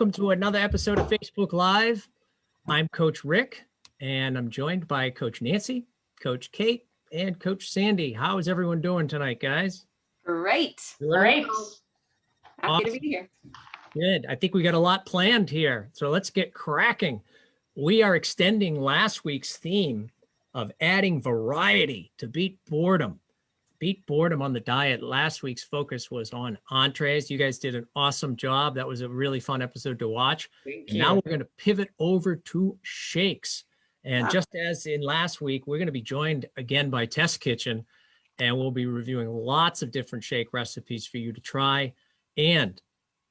Welcome to another episode of Facebook Live. I'm Coach Rick, and I'm joined by Coach Nancy, Coach Kate, and Coach Sandy. How is everyone doing tonight, guys? Great. Great. Happy to be here. Good. I think we got a lot planned here, so let's get cracking. We are extending last week's theme of adding variety to beat boredom. Beat boredom on the diet. Last week's focus was on entrees. You guys did an awesome job. That was a really fun episode to watch. Thank And you. now we're going to pivot over to shakes. And just as in last week, we're going to be joined again by Test Kitchen, and we'll be reviewing lots of different shake recipes for you to try. And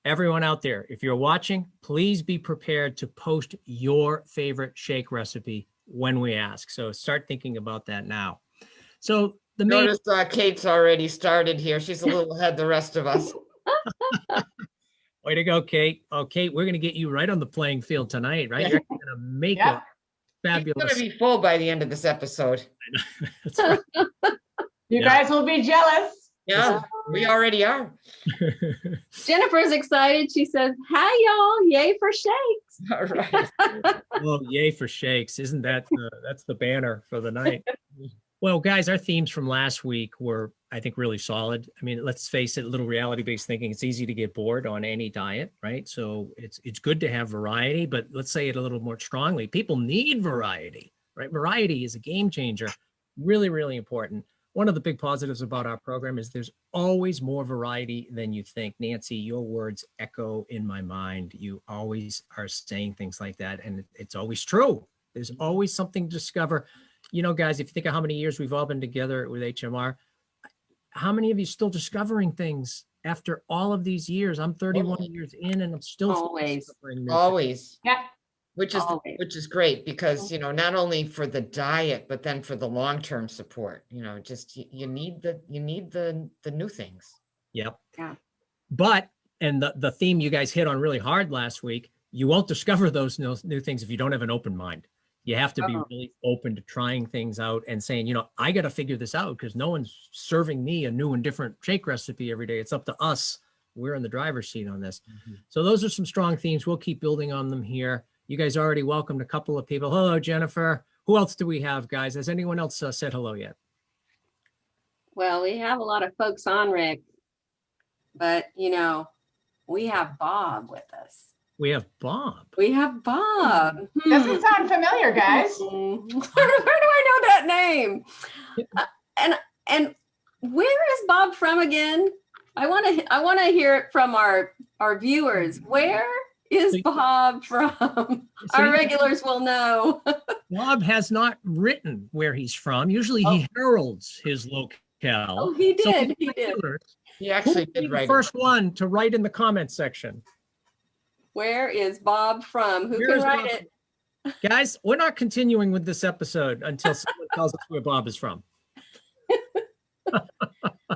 everyone out there, if you're watching, please be prepared to post your favorite shake recipe when we ask. So start thinking about that now. So the main Notice Kate's already started here. She's a little ahead of the rest of us. way to go, Kate. Oh, Kate, we're going to get you right on the playing field tonight, right? You're going to make Yeah. a It's fabulous. going to be full by the end of this episode. That's right. You Yeah. guys will be jealous. Yeah, we already are. Jennifer's excited. She says, "Hi, y'all! Yay for shakes!" All right. Well, yay for shakes. Isn't that that's the banner for the night? Well, guys, our themes from last week were, I think, really solid. I mean, let's face it, a little reality-based thinking. It's easy to get bored on any diet, right? So it's good to have variety, but let's say it a little more strongly. People need variety, right? Variety is a game changer. Really, really important. One of the big positives about our program is there's always more variety than you think. Nancy, your words echo in my mind. You always are saying things like that, and it's always true. There's always something to discover. You know, guys, if you think of how many years we've all been together with HMR, how many of you still discovering things after all of these years? I'm 31 years in, and I'm still Always. discovering new Always. Yeah. Which is great because, not only for the diet, but then for the long-term support, just you need the new things. Yep. Yeah. But, and the theme you guys hit on really hard last week, you won't discover those new things if you don't have an open mind. You have to be really open to trying things out and saying, I got to figure this out because no one's serving me a new and different shake recipe every day. It's up to us. We're in the driver's seat on this. So those are some strong themes. We'll keep building on them here. You guys already welcomed a couple of people. Hello, Jennifer. Who else do we have, guys? Has anyone else said hello yet? Well, we have a lot of folks on, Rick, but we have Bob with us. We have Bob. We have Bob. Doesn't sound familiar, guys. Where do I know that name? And where is Bob from again? I want to hear it from our viewers. Where is Bob from? Our regulars will know. Bob has not written where he's from. Usually he heralds his locale. Oh, he did. He did. He actually Who did the write first one to write in the comment section. Where is Bob from? Who Where can is write Bob? it? Guys, we're not continuing with this episode until someone tells us where Bob is from.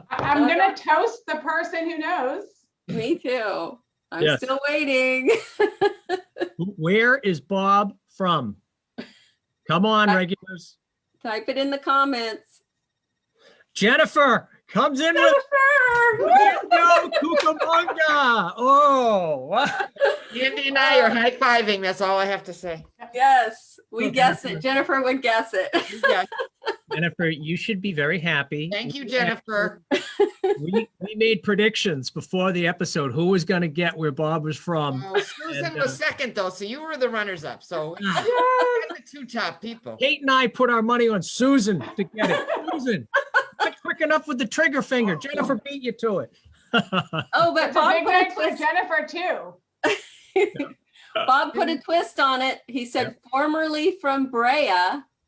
I'm going to toast the person who knows. Me too. I'm Yes. still waiting. Where is Bob from? Come on, regulars. Type it in the comments. Jennifer comes in with no Cucamonga. Oh, wow. Andy and I are high-fiving. That's all I have to say. Yes, we Okay. guess it. Jennifer would guess it. Yeah. Jennifer, you should be very happy. Thank you, Jennifer. We made predictions before the episode who was going to get where Bob was from. Oh, Susan And, was second, though, so you were the runners-up. So Ah. you're the two top people. Kate and I put our money on Susan to get it. Susan, not quick enough with the trigger finger. Jennifer beat you to it. Oh, but It's a Bob big put a night for twist. Jennifer, too. Bob put a twist on it. He said formerly from Brea.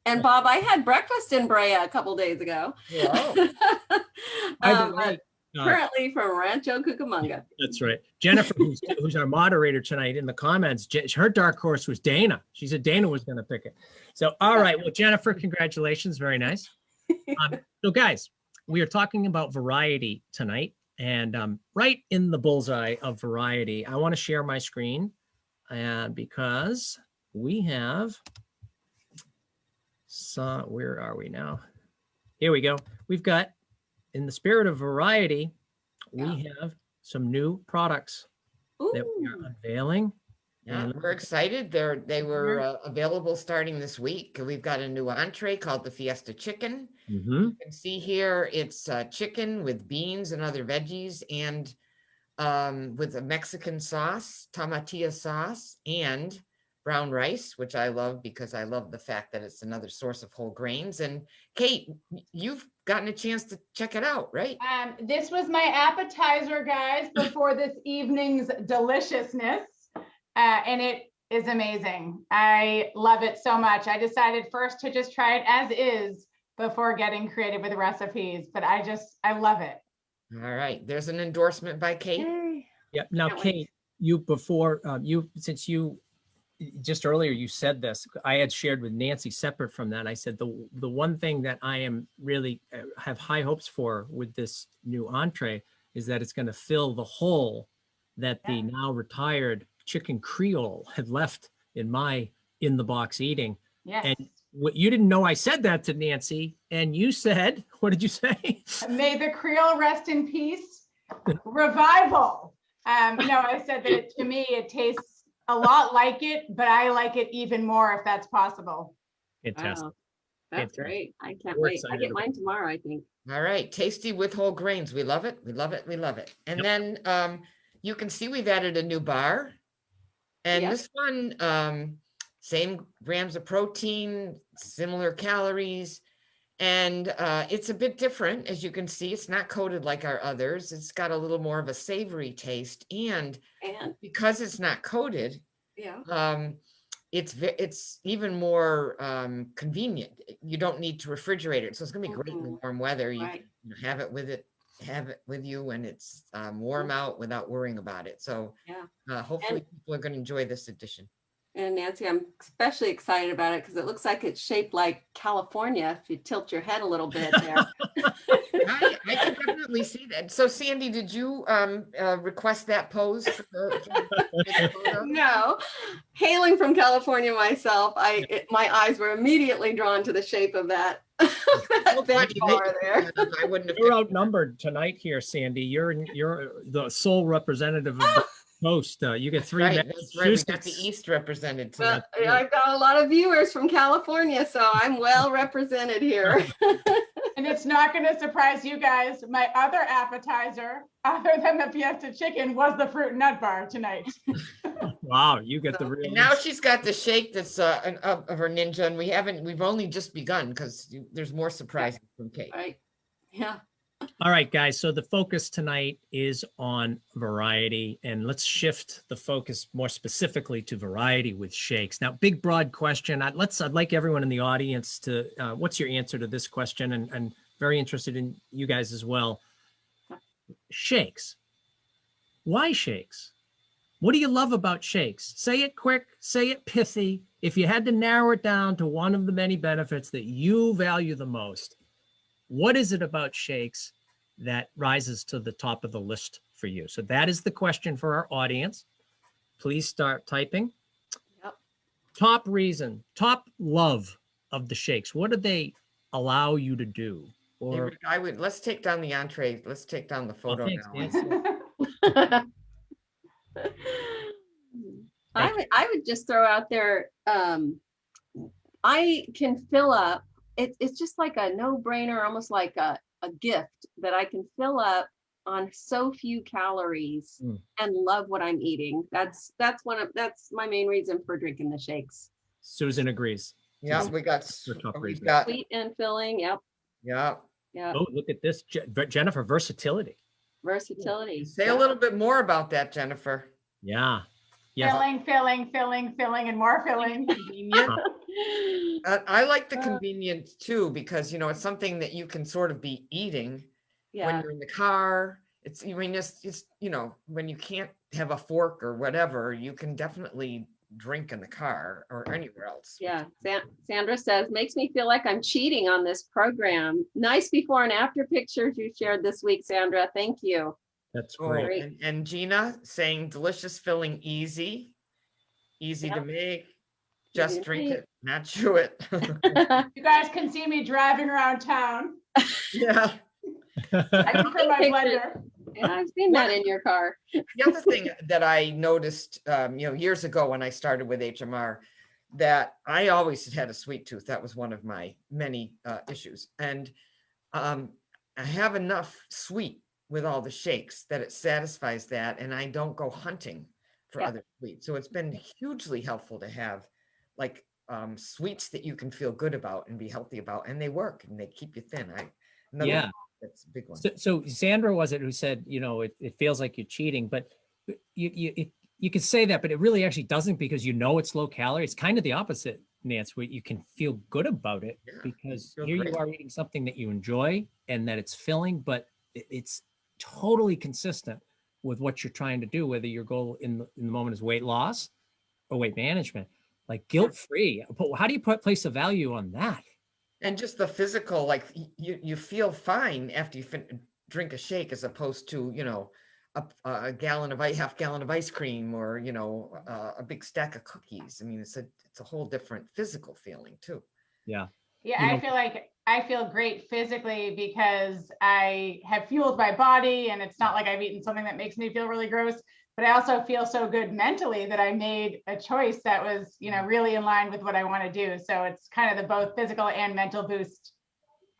And Bob, I had breakfast in Brea a couple days ago. Yeah. By the way, Currently from Rancho Cucamonga. that's right. Jennifer, who's our moderator tonight in the comments, her dark horse was Dana. She said Dana was going to pick it. So, all right. Well, Jennifer, congratulations. Very nice. So, guys, we are talking about variety tonight. And right in the bullseye of variety, I want to share my screen because we have... So where are we now? Here we go. We've got, in the spirit of variety, we have some new products that we are unveiling Yeah, And- we're excited. They were available starting this week. We've got a new entree called the Fiesta Chicken. Mhm. You can see here it's chicken with beans and other veggies and with a Mexican sauce, tomatilla sauce, and brown rice, which I love because I love the fact that it's another source of whole grains. And Kate, you've gotten a chance to check it out, right? This was my appetizer, guys, before this evening's deliciousness. And it is amazing. I love it so much. I decided first to just try it as is before getting creative with recipes, but I love it. All right, there's an endorsement by Kate. Yay. Yeah. Now, Can't wait. Kate, you before since you just earlier you said this, I had shared with Nancy separate from that. I said the one thing that I am really have high hopes for with this new entree is that it's going to fill the hole that the now retired chicken Creole had left in my in the box eating. Yes. And what you didn't know, I said that to Nancy, and you said, what did you say? May the Creole rest in peace. Revival. No, I said that to me, it tastes a lot like it, but I like it even more if that's possible. Fantastic. Wow. That's Fantastic. great. I can't We're wait. I excited get about mine tomorrow, I think. All right, tasty with whole grains. We love it. We love it. We love it. And then you can see we've added a new bar. And Yep. this one, same grams of protein, similar calories. And it's a bit different. As you can see, it's not coated like our others. It's got a little more of a savory taste. And And because it's not coated, yeah. it's even more convenient. You don't need to refrigerate it. So it's gonna be great in the Mhm. warm weather. You Right. can have it with you when it's warm out without worrying about it. So Yeah. hopefully people are gonna enjoy this edition. And Nancy, I'm especially excited about it because it looks like it's shaped like California if you tilt your head a little bit there. I can definitely see that. So Sandy, did you request that pose for the photo? No, hailing from California myself, my eyes were immediately drawn to the shape of that, that big Funny bar that- there. I wouldn't have. You're outnumbered tonight here, Sandy. You're the sole representative of the coast. You get three Right, that's right. We got the Massachusetts. East represented Well, tonight. I've got a lot of viewers from California, so I'm well represented here. And it's not going to surprise you guys. My other appetizer, other than the Fiesta chicken, was the fruit and nut bar tonight. Wow, you get the real. And now she's got the shake that's of her ninja, and we've only just begun because there's more surprises from Kate. Right. Yeah. All right, guys. So the focus tonight is on variety, and let's shift the focus more specifically to variety with shakes. Now, big broad question. I'd like everyone in the audience to. What's your answer to this question? And very interested in you guys as well. Shakes. Why shakes? What do you love about shakes? Say it quick. Say it pithy. If you had to narrow it down to one of the many benefits that you value the most, what is it about shakes that rises to the top of the list for you? So that is the question for our audience. Please start typing. Yep. Top reason, top love of the shakes. What do they allow you to do? Or Let's take down the entree. Let's take down the photo thanks, now. Nancy. I would just throw out there, I can fill up, it's just like a no-brainer, almost like a gift that I can fill up on so few calories and love what I'm eating. That's my main reason for drinking the shakes. Susan agrees. Yeah, we've got Sweet and filling. Yep. yeah. Oh, look at this, Jennifer, versatility. Versatility. Say a little bit more about that, Jennifer. Yeah. Yes. Filling, and more filling. Convenient. I like the convenience too, because it's something that you can sort of be eating when you're in the car. It's when you can't have a fork or whatever, you can definitely drink in the car or anywhere else. Yeah. Sandra says, makes me feel like I'm cheating on this program. Nice before and after pictures you shared this week, Sandra. Thank you. That's Oh, great. and Gina saying delicious, filling, easy to make. Just drink it, not chew it. You guys can see me driving around town. Yeah. I can for my blender. Yeah, I've seen that in your car. The other thing that I noticed, years ago when I started with HMR, that I always had a sweet tooth. That was one of my many issues. And I have enough sweet with all the shakes that it satisfies that. And I don't go hunting for other sweets. So it's been hugely helpful to have like sweets that you can feel good about and be healthy about. And they work and they keep you thin. Yeah. That's a big one. So Sandra was it who said, it feels like you're cheating, but you could say that, but it really actually doesn't, because it's low calorie. It's kind of the opposite, Nance, where you can feel good about it because here you are eating something that you enjoy and that it's filling, but it's totally consistent with what you're trying to do, whether your goal in the moment is weight loss or weight management, like guilt-free. But how do you place a value on that? And just the physical, like you feel fine after you drink a shake, as opposed to, a half gallon of ice cream, or, a big stack of cookies. I mean, it's a whole different physical feeling too. Yeah. Yeah, I feel like I feel great physically because I have fueled my body, and it's not like I've eaten something that makes me feel really gross, but I also feel so good mentally that I made a choice that was, really in line with what I want to do. So it's kind of the both physical and mental boost.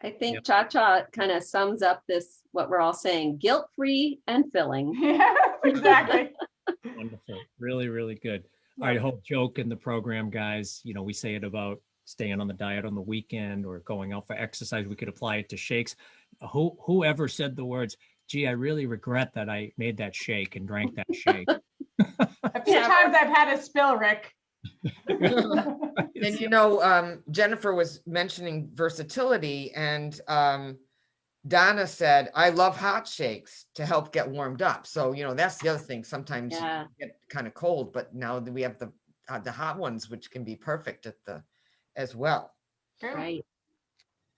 I think Cha-Cha kind of sums up what we're all saying, guilt-free and filling. Yeah, exactly. Wonderful. Really, really good. All right, whole joke in the program, guys. We say it about staying on the diet on the weekend or going out for exercise. We could apply it to shakes. Whoever said the words, gee, I really regret that I made that shake and drank that shake. A few times I've had a spill, Rick. And Jennifer was mentioning versatility, and Donna said, I love hot shakes to help get warmed up. So, that's the other thing. Sometimes you get kind of cold, but now we have the hot ones, which can be perfect as well. Right.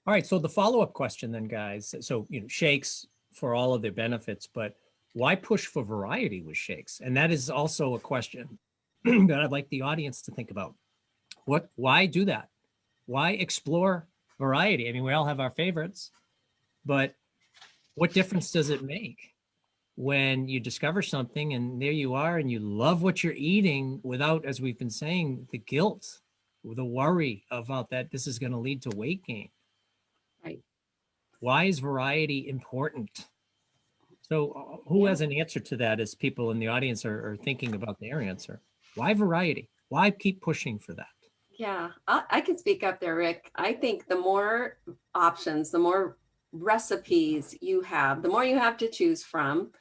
All right. So the follow-up question then, guys. So, shakes for all of their benefits, but why push for variety with shakes? And that is also a question that I'd like the audience to think about. Why do that? Why explore variety? I mean, we all have our favorites, but what difference does it make when you discover something and there you are and you love what you're eating without, as we've been saying, the guilt, the worry about that this is going to lead to weight gain? Right. Why is variety important? So who has an answer to that as people in the audience are thinking about their answer? Why variety? Why keep pushing for that? Yeah, I can speak up there, Rick. I think the more options, the more recipes you have, the more you have to choose from.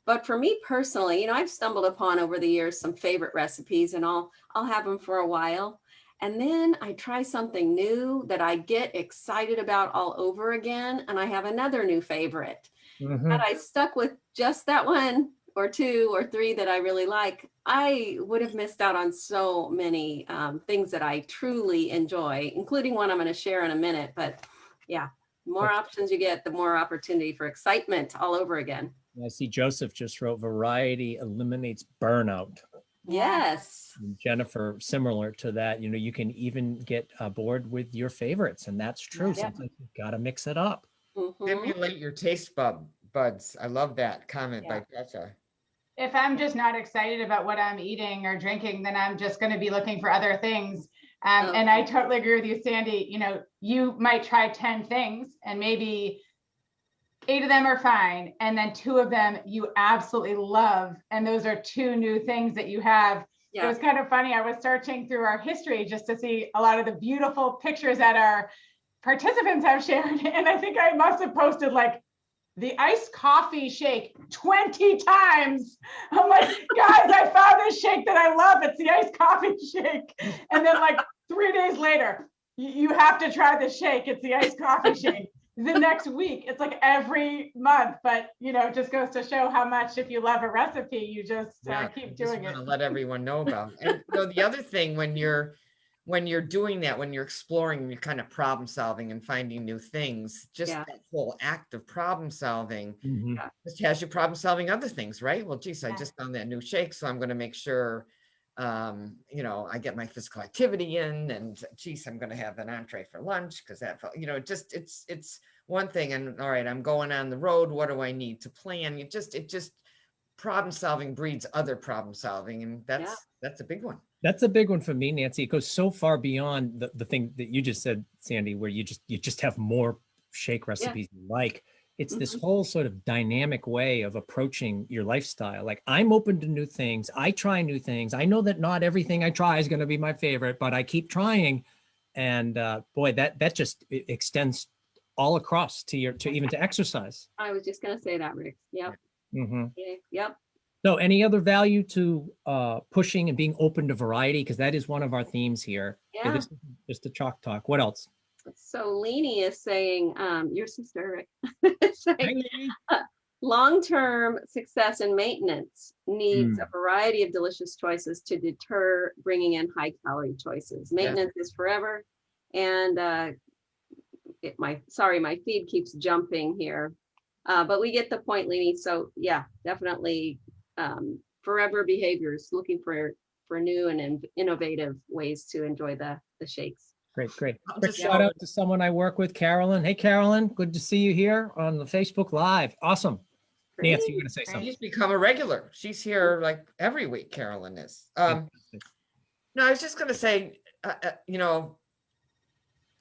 But for me personally, I've stumbled upon over the years some favorite recipes, and I'll have them for a while. And then I try something new that I get excited about all over again, and I have another new favorite. Had I stuck with just that one or two or three that I really like, I would have missed out on so many things that I truly enjoy, including one I'm going to share in a minute. But yeah, the more options you get, the more opportunity for excitement all over again. I see Joseph just wrote, variety eliminates burnout. Yes. And Jennifer, similar to that, you can even get bored with your favorites, and that's true. Yeah. Sometimes you've got to mix it up. Stimulate your taste buds. I love that comment by Chacha. If I'm just not excited about what I'm eating or drinking, then I'm just going to be looking for other things. And I totally agree with you, Sandy. You might try 10 things and maybe 8 of them are fine. And then 2 of them you absolutely love. And those are 2 new things that you have. Yeah. It was kind of funny. I was searching through our history just to see a lot of the beautiful pictures that our participants have shared. And I think I must have posted like the iced coffee shake 20 times. I'm like, guys, I found this shake that I love. It's the iced coffee shake. And then like 3 days later, you have to try the shake. It's the iced coffee shake. The next week, it's like every month, but it just goes to show how much, if you love a recipe, you just keep doing it. Let everyone know about. And the other thing, when you're doing that, when you're exploring, you're kind of problem solving and finding new things, just that whole act of problem solving just has you problem solving other things, right? Well, geez, I just found that new shake, so I'm going to make sure, I get my physical activity in, and geez, I'm going to have an entree for lunch because that, it's one thing and all right, I'm going on the road. What do I need to plan? It just problem solving breeds other problem solving. And that's a big one. That's a big one for me, Nancy. It goes so far beyond the thing that you just said, Sandy, where you just have more shake recipes you like. It's this whole sort of dynamic way of approaching your lifestyle. Like, I'm open to new things. I try new things. I know that not everything I try is going to be my favorite, but I keep trying. And boy, that just extends all across to even to exercise. I was just going to say that, Rick. Yep. Yep. So any other value to pushing and being open to variety? Because that is one of our themes here. Yeah. This is just a chalk talk. What else? So Leanie is saying, your sister, Rick, saying, long-term success and maintenance needs a variety of delicious choices to deter bringing in high-calorie choices. Maintenance is forever. And my feed keeps jumping here. But we get the point, Leanie. So yeah, definitely forever behaviors, looking for new and innovative ways to enjoy the shakes. Great. Quick shout out to someone I work with, Carolyn. Hey, Carolyn, good to see you here on the Facebook Live. Awesome. Great. Nancy, you're going to say something. She's become a regular. She's here like every week, Carolyn is. No, I was just going to say,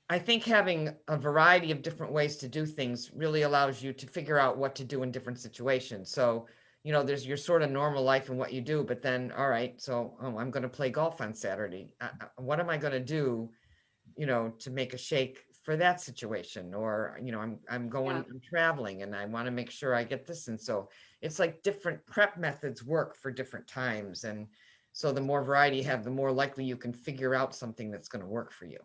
I think having a variety of different ways to do things really allows you to figure out what to do in different situations. So, there's your sort of normal life and what you do, but then, all right, so I'm going to play golf on Saturday. What am I going to do, to make a shake for that situation? Or, I'm traveling and I want to make sure I get this. And so it's like different prep methods work for different times. And so the more variety you have, the more likely you can figure out something that's going to work for you.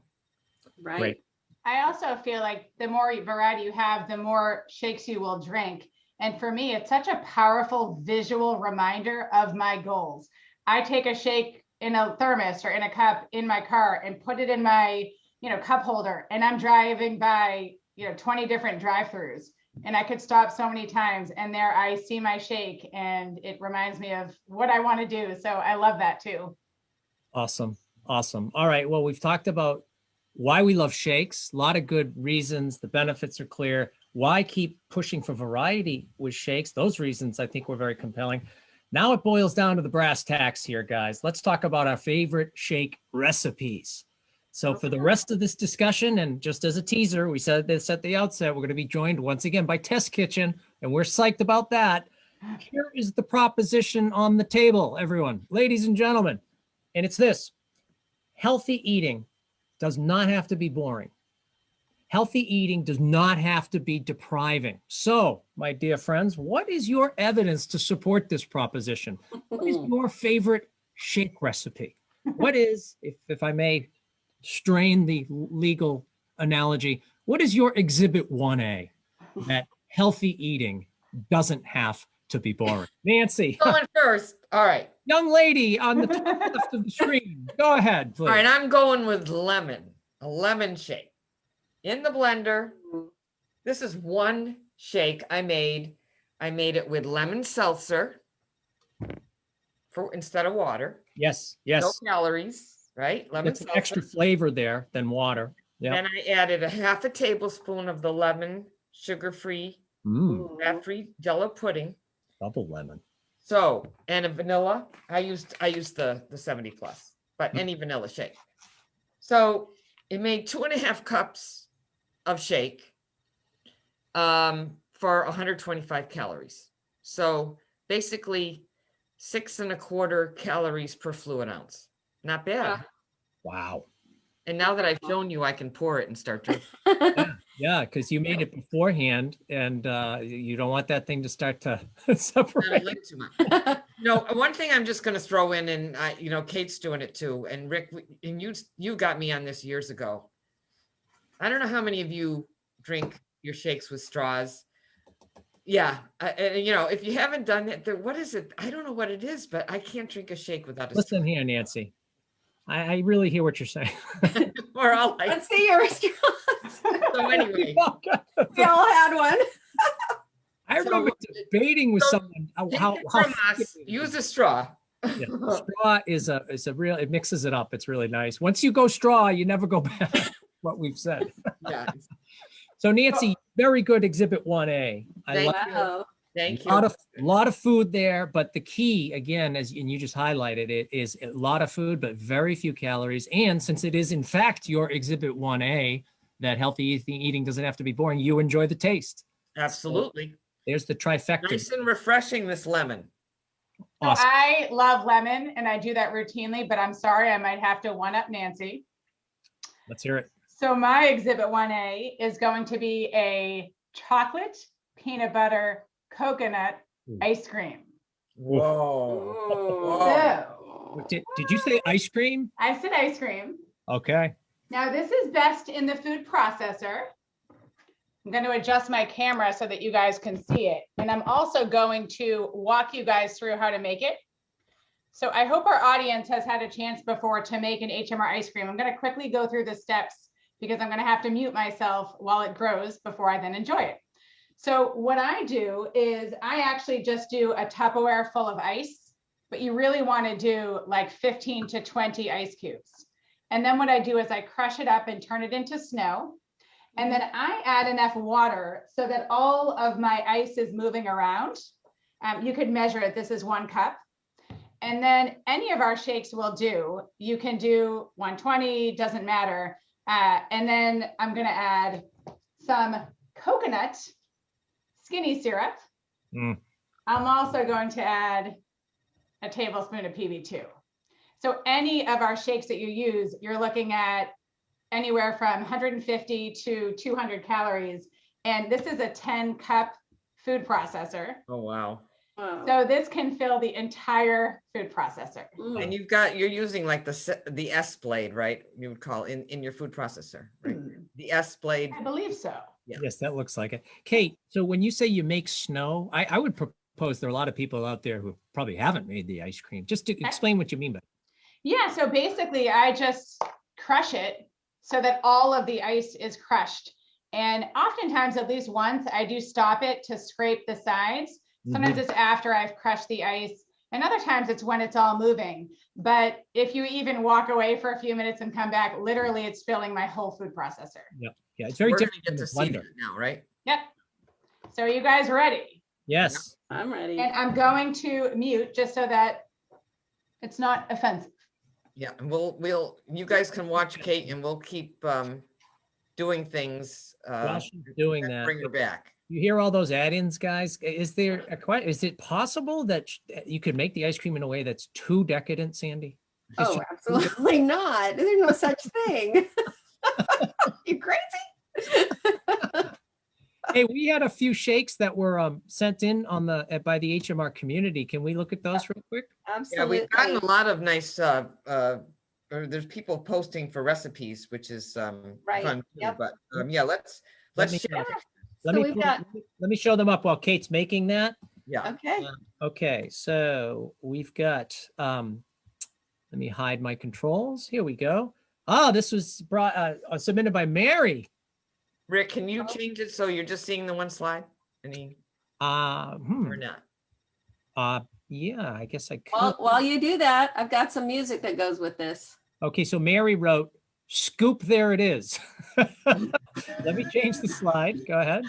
Right. Great. I also feel like the more variety you have, the more shakes you will drink. And for me, it's such a powerful visual reminder of my goals. I take a shake in a thermos or in a cup in my car and put it in my, cup holder. And I'm driving by, 20 different drive-throughs. And I could stop so many times. And there I see my shake and it reminds me of what I want to do. So I love that too. Awesome. All right. Well, we've talked about why we love shakes. A lot of good reasons. The benefits are clear. Why keep pushing for variety with shakes? Those reasons I think were very compelling. Now it boils down to the brass tacks here, guys. Let's talk about our favorite shake recipes. So for the rest of this discussion, and just as a teaser, we said this at the outset, we're going to be joined once again by Test Kitchen, and we're psyched about that. Here is the proposition on the table, everyone, ladies and gentlemen, and it's this: healthy eating does not have to be boring. Healthy eating does not have to be depriving. So, my dear friends, what is your evidence to support this proposition? What is your favorite shake recipe? What is, if I may strain the legal analogy, what is your exhibit 1A that healthy eating doesn't have to be boring? Nancy. Going first. All right. Young lady on the top left of the screen. Go ahead, please. All right, I'm going with lemon, a lemon shake. In the blender, this is one shake I made. I made it with lemon seltzer instead of water. Yes. No calories, right? Lemon It's an seltzer. extra flavor there than water. Yeah. Then I added a half a tablespoon of the lemon sugar-free, fat-free Jello pudding. Double lemon. So, and a vanilla. I used the 70 plus, but any vanilla shake. So it made 2.5 cups of shake for 125 calories. So basically 6.25 calories per fluid ounce. Not bad. Wow. And now that I've shown you, I can pour it and start drinking. Yeah, because you made it beforehand, and you don't want that thing to start to Not separate. a lick too much. No, one thing I'm just going to throw in, and Kate's doing it too, and Rick, and you got me on this years ago. I don't know how many of you drink your shakes with straws. Yeah, if you haven't done it, what is it? I don't know what it is, but I can't drink a shake without a Listen here, Nancy. I really hear what you're saying. straw. Or I'll like. Let's see your response. So anyway, We all had one. I remember debating with someone how from us, use a straw. yeah, straw is a real. It mixes it up. It's really nice. Once you go straw, you never go back. What we've said. Yeah. So Nancy, very good exhibit 1A. I Thank like you. Wow. Thank a lot you. of food there, but the key again, and you just highlighted it, is a lot of food, but very few calories. And since it is in fact your exhibit 1A, that healthy eating doesn't have to be boring, you enjoy the taste. Absolutely. There's the trifecta. Nice and refreshing, this lemon. So Awesome. I love lemon and I do that routinely, but I'm sorry, I might have to one up Nancy. Let's hear it. So my exhibit 1A is going to be a chocolate peanut butter coconut ice cream. Whoa. Ooh. So Did you say ice cream? I said ice cream. Okay. Now this is best in the food processor. I'm going to adjust my camera so that you guys can see it. And I'm also going to walk you guys through how to make it. So I hope our audience has had a chance before to make an Hmr ice cream. I'm going to quickly go through the steps because I'm going to have to mute myself while it grows before I then enjoy it. So what I do is I actually just do a Tupperware full of ice, but you really want to do like 15 to 20 ice cubes. And then what I do is I crush it up and turn it into snow. And then I add enough water so that all of my ice is moving around. You could measure it. This is 1 cup. And then any of our shakes will do. You can do 120, doesn't matter. And then I'm going to add some coconut skinny syrup. Mm. I'm also going to add a tablespoon of PB2. So any of our shakes that you use, you're looking at anywhere from 150 to 200 calories. And this is a 10-cup food processor. Oh, wow. Wow. So this can fill the entire food processor. Mm. And you're using like the S blade, right? You would call in your food processor, right? The S blade. I believe so. Yeah. Yes, that looks like it. Kate, so when you say you make snow, I would propose there are a lot of people out there who probably haven't made the ice cream. Just to explain what you mean by it. Yeah, so basically I just crush it so that all of the ice is crushed. And oftentimes, at least once, I do stop it to scrape the sides. Sometimes it's after I've crushed the ice, and other times it's when it's all moving. But if you even walk away for a few minutes and come back, literally it's filling my whole food processor. Yep. Yeah, it's very We're gonna different get from to the see blender. that now, right? Yep. So are you guys ready? Yes. I'm ready. And I'm going to mute just so that it's not offensive. Yeah, and you guys can watch Kate, and we'll keep doing things. While she's doing and that, bring her back. you hear all those add-ins, guys? Is there is it possible that you could make the ice cream in a way that's too decadent, Sandy? Oh, absolutely not. There's no such thing. You crazy? Hey, we had a few shakes that were sent in on by the HMR community. Can we look at those real quick? Yeah, Absolutely. we've gotten a lot of nice. Or there's people posting for recipes, which is Right, fun too. yep. But yeah, let's Let me- share. Let So me we've got, let me show them up while Kate's making that. Yeah. okay. Okay, so we've got, let me hide my controls. Here we go. Oh, this was submitted by Mary. Rick, can you change it so you're just seeing the one slide? Or not? Yeah, I guess I could. Well, while you do that, I've got some music that goes with this. Okay, so Mary wrote, "Scoop, there it is." Let me change the slide. Go ahead.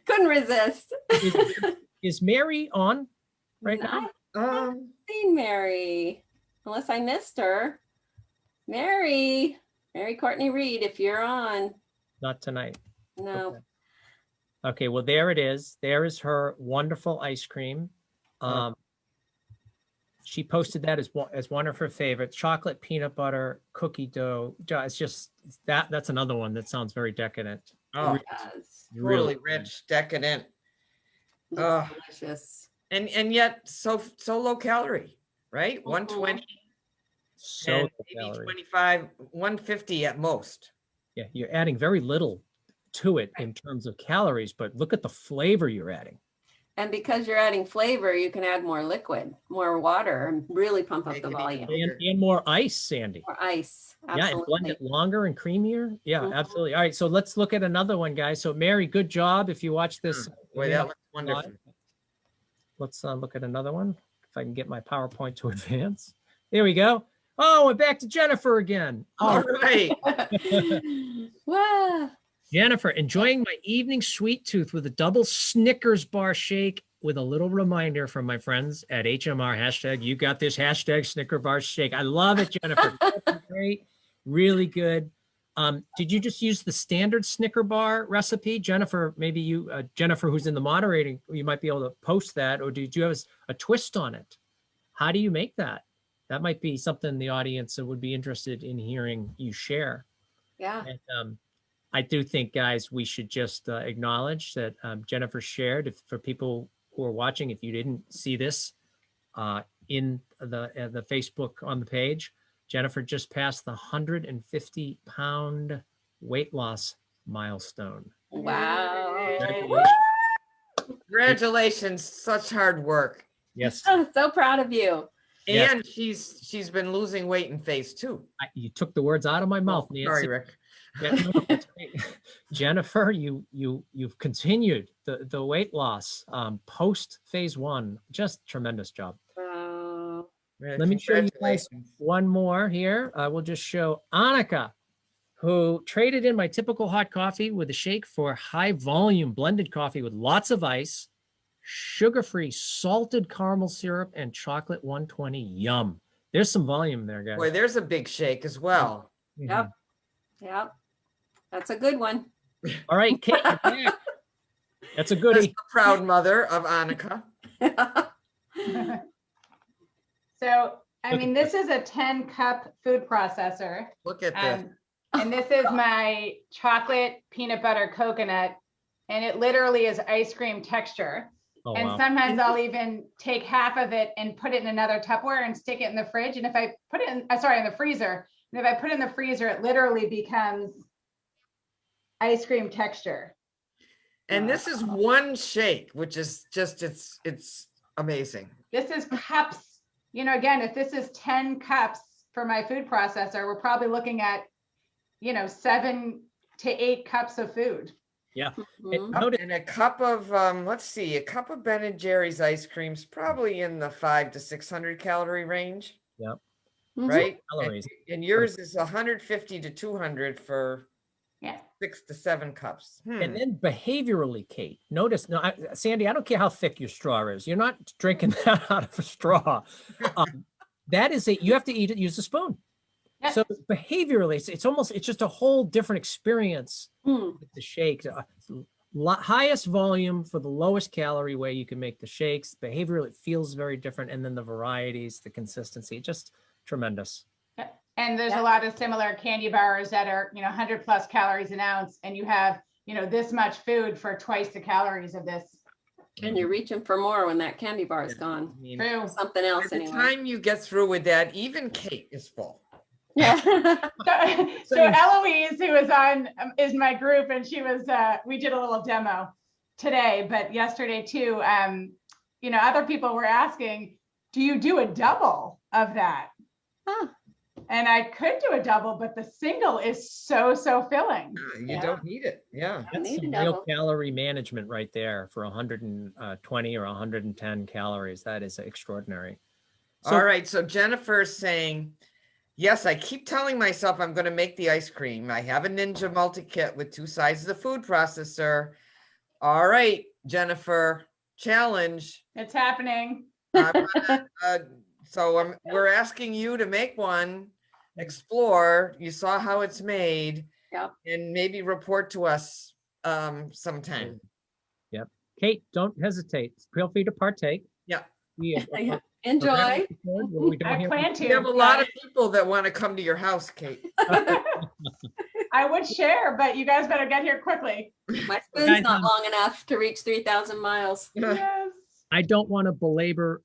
Couldn't resist. Is Mary on right now? I haven't seen Mary, unless I missed her. Mary Courtney Reed, if you're on. Not tonight. No. Okay, well, there it is. There is her wonderful ice cream. She posted that as one of her favorites, chocolate peanut butter cookie dough. It's just that's another one that sounds very decadent. Oh, It does. really rich, decadent, Looks delicious. and yet so low calorie, right? 120 So and low maybe calorie. 25, 150 at most. Yeah, you're adding very little to it in terms of calories, but look at the flavor you're adding. And because you're adding flavor, you can add more liquid, more water, and really pump up Make the it even volume. bigger. And more ice, Sandy. More ice. Yeah, and blend Absolutely. it longer and creamier. Yeah, Mhm. absolutely. All right, so let's look at another one, guys. So Mary, good job. If you watch this, Boy, that looks wonderful. let's look at another one. If I can get my PowerPoint to advance. There we go. Oh, and back to Jennifer again. All right. Wow. Jennifer, enjoying my evening sweet tooth with a double Snickers bar shake with a little reminder from my friends at HMR. Hashtag you got this, hashtag Snicker bar shake. I love it, Jennifer. Great, really good. Did you just use the standard Snicker bar recipe? Jennifer, maybe you, Jennifer, who's in the moderating, you might be able to post that, or did you have a twist on it? How do you make that? That might be something the audience would be interested in hearing you share. Yeah. And, I do think, guys, we should just acknowledge that Jennifer shared. For people who are watching, if you didn't see this in the Facebook on the page, Jennifer just passed the 150-pound weight loss milestone. Wow. Congratulations. Congratulations. Such hard work. Yes. I'm so proud of you. Yes. And she's been losing weight in phase 2. You took the words out of my mouth, Nancy. Sorry, Rick. Yeah, no, that's great. Jennifer, you've continued the weight loss post phase 1. Just tremendous job. Wow. Let me show you guys one more here. I will just show Annika, who traded in my typical hot coffee with a shake for high volume blended coffee with lots of ice, sugar-free salted caramel syrup, and chocolate 120. Yum. There's some volume there, guys. Boy, there's a big shake as well. Yep. Yep. That's a good one. All right, Kate, you're back. That's a That's goodie. the proud mother of Annika. So, I mean, this is a 10-cup food processor. Look at this. And this is my chocolate peanut butter coconut. And it literally is ice cream texture. Oh, And wow. sometimes I'll even take half of it and put it in another Tupperware and stick it in the fridge. And if I put it in, in the freezer, and if I put it in the freezer, it literally becomes ice cream texture. And this is one shake, which is just, it's amazing. This is cups. You know, again, if this is 10 cups for my food processor, we're probably looking at, 7 to 8 cups of food. Yeah. Mhm. And a cup of, let's see, a cup of Ben & Jerry's ice cream's probably in the 500 to 600 calorie range, Mhm. right? Calories. And yours is 150 to 200 for Yeah. 6 to 7 cups. And then behaviorally, Kate, notice, no, Sandy, I don't care how thick your straw is. You're not drinking that out of a straw. That is you have to eat it, use a spoon. Yeah. So behaviorally, it's just a whole different experience Mm. with the shake. Highest volume for the lowest calorie way you can make the shakes. Behaviorally, it feels very different. And then the varieties, the consistency, just tremendous. And there's Yeah. a lot of similar candy bars that are, 100 plus calories an ounce. And you have, this much food for twice the calories of this. And you're reaching for more when that candy bar is I gone. mean, True. Something by else the anyway. time you get through with that, even Kate is full. Yeah. So Eloise, who is on, is my group, and she was, we did a little demo today, but yesterday too, other people were asking, do you do a double of that? Huh. And I could do a double, but the single is so filling. You Yeah. don't need it. Yeah. That's need some a real double. calorie management right there for 120 or 110 calories. That is extraordinary. So- All right. So Jennifer's saying, yes, I keep telling myself I'm going to make the ice cream. I have a Ninja multi-kit with 2 sides of the food processor. All right, Jennifer, challenge. It's happening. We're asking you to make one, explore. You saw how it's made. Yep. And maybe report to us sometime. Yep. Kate, don't hesitate. Feel free to partake. Yeah. Enjoy. I plan We have to. a lot of people that want to come to your house, Kate. I would share, but you guys better get here quickly. My spoon's not long enough to reach 3,000 miles. Yes. I don't want to belabor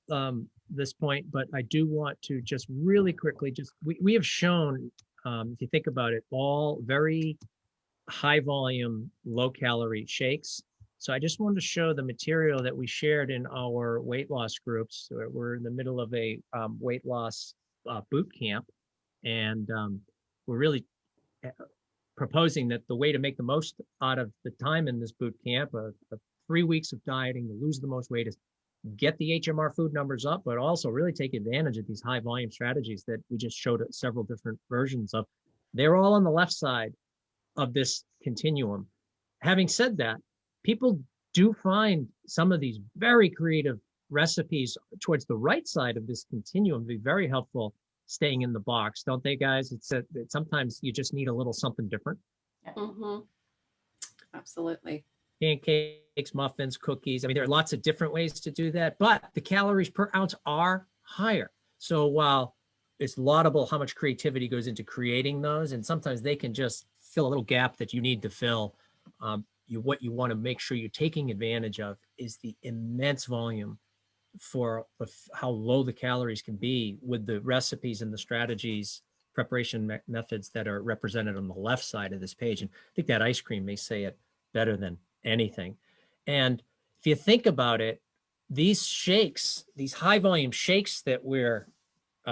this point, but I do want to just really quickly, we have shown, if you think about it, all very high volume, low calorie shakes. So I just wanted to show the material that we shared in our weight loss groups. We're in the middle of a weight loss boot camp, and we're really proposing that the way to make the most out of the time in this boot camp, 3 weeks of dieting to lose the most weight, is get the HMR food numbers up, but also really take advantage of these high volume strategies that we just showed several different versions of. They're all on the left side of this continuum. Having said that, people do find some of these very creative recipes towards the right side of this continuum be very helpful staying in the box, don't they, guys? It's sometimes you just need a little something different. Mhm. Absolutely. Pancakes, muffins, cookies. I mean, there are lots of different ways to do that, but the calories per ounce are higher. So while it's laudable how much creativity goes into creating those, and sometimes they can just fill a little gap that you need to fill, what you want to make sure you're taking advantage of is the immense volume for how low the calories can be with the recipes and the strategies, preparation methods that are represented on the left side of this page. And I think that ice cream may say it better than anything. And if you think about it, these shakes, these high volume shakes that we're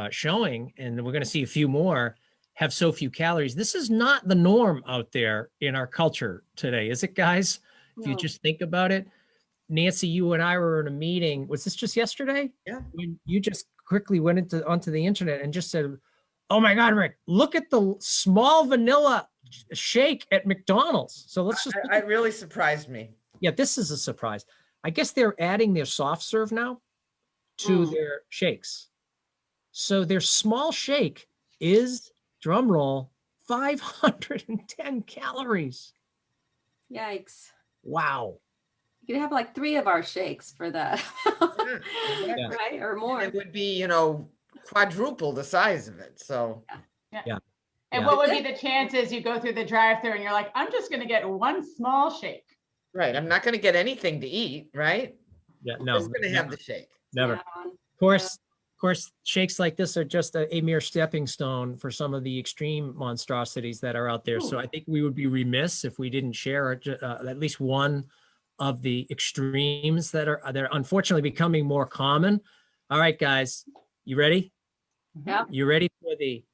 showing, and we're going to see a few more, have so few calories. This is not the norm out there in our culture today, is it, guys? If you No. just think about it. Nancy, you and I were in a meeting. Was this just yesterday? Yeah. When you just quickly went onto the internet and just said, "Oh my God, Rick, look at the small vanilla shake at McDonald's." So let's just. It really surprised me. Yeah, this is a surprise. I guess they're adding their soft serve now to their shakes. So their small shake is, drum roll, 510 calories. Yikes. Wow. You could have like 3 of our shakes for that. Yeah. Right? Or more. It would be, quadruple the size of it. So And Yeah. what would be the chances you go through the drive-thru and you're like, I'm just going to get one small shake? right, I'm not going to get anything to eat, right? Yeah, I'm no, just going to have the shake. never. Yeah. Of course, shakes like this are just a mere stepping stone for some of the extreme monstrosities that are out there. So I think we would be remiss if we didn't share at least one of the extremes that are unfortunately becoming more common. All right, guys, you ready? Yeah. You ready for the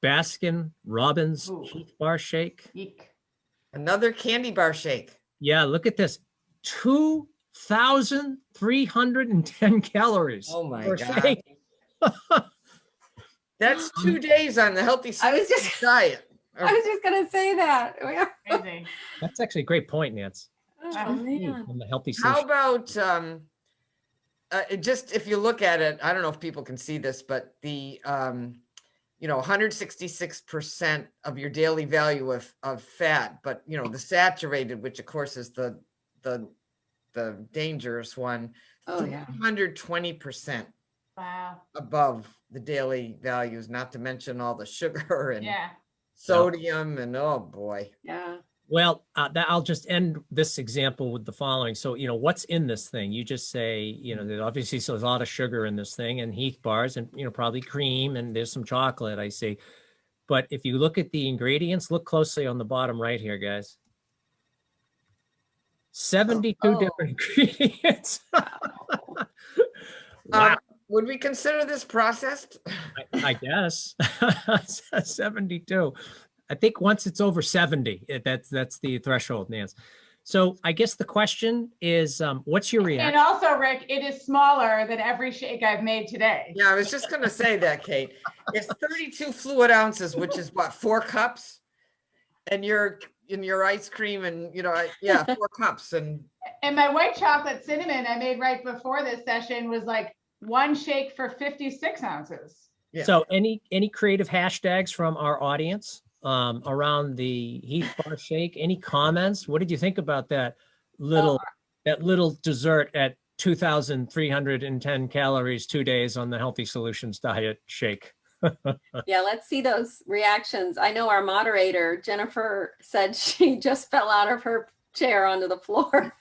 Baskin Robbins Ooh. Heath Bar Shake? Eek. Another candy bar shake. Yeah, look at this. 2,310 calories. Oh my per God. shake. That's 2 days on the healthy I was just- diet. I was just going to say that. Crazy. That's actually a great point, Nance. Oh, man. On the healthy How solution. about just if you look at it, I don't know if people can see this, but the 166% of your daily value of fat, but the saturated, which of course is the dangerous one, Oh, yeah. 120% Wow. above the daily values, not to mention all the sugar and Yeah. sodium and oh boy. Yeah. Well, I'll just end this example with the following. So, what's in this thing? You just say, there's obviously there's a lot of sugar in this thing and Heath bars and, probably cream and there's some chocolate, I see. But if you look at the ingredients, look closely on the bottom right here, guys. 72 different ingredients. Wow. Would we consider this processed? I guess 72. I think once it's over 70, that's the threshold, Nance. So I guess the question is, what's your reaction? And also, Rick, it is smaller than every shake I've made today. Yeah, I was just going to say that, Kate. It's 32 fluid ounces, which is what, 4 cups? And you're in your ice cream and, 4 cups. And my white chocolate cinnamon I made right before this session was like 1 shake for 56 ounces. Yeah. So any creative hashtags from our audience around the Heath Bar Shake? Any comments? What did you think about that little dessert at 2,310 calories 2 days on the Healthy Solutions Diet Shake? Yeah, let's see those reactions. I know our moderator, Jennifer, said she just fell out of her chair onto the floor.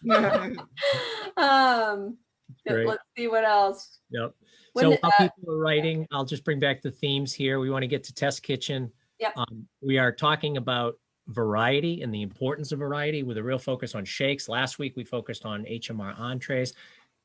Great. Let's see what else. Yep. When So the- while people are writing, I'll just bring back the themes here. We want to get to Test Kitchen. Yep. We are talking about variety and the importance of variety with a real focus on shakes. Last week, we focused on HMR entrees.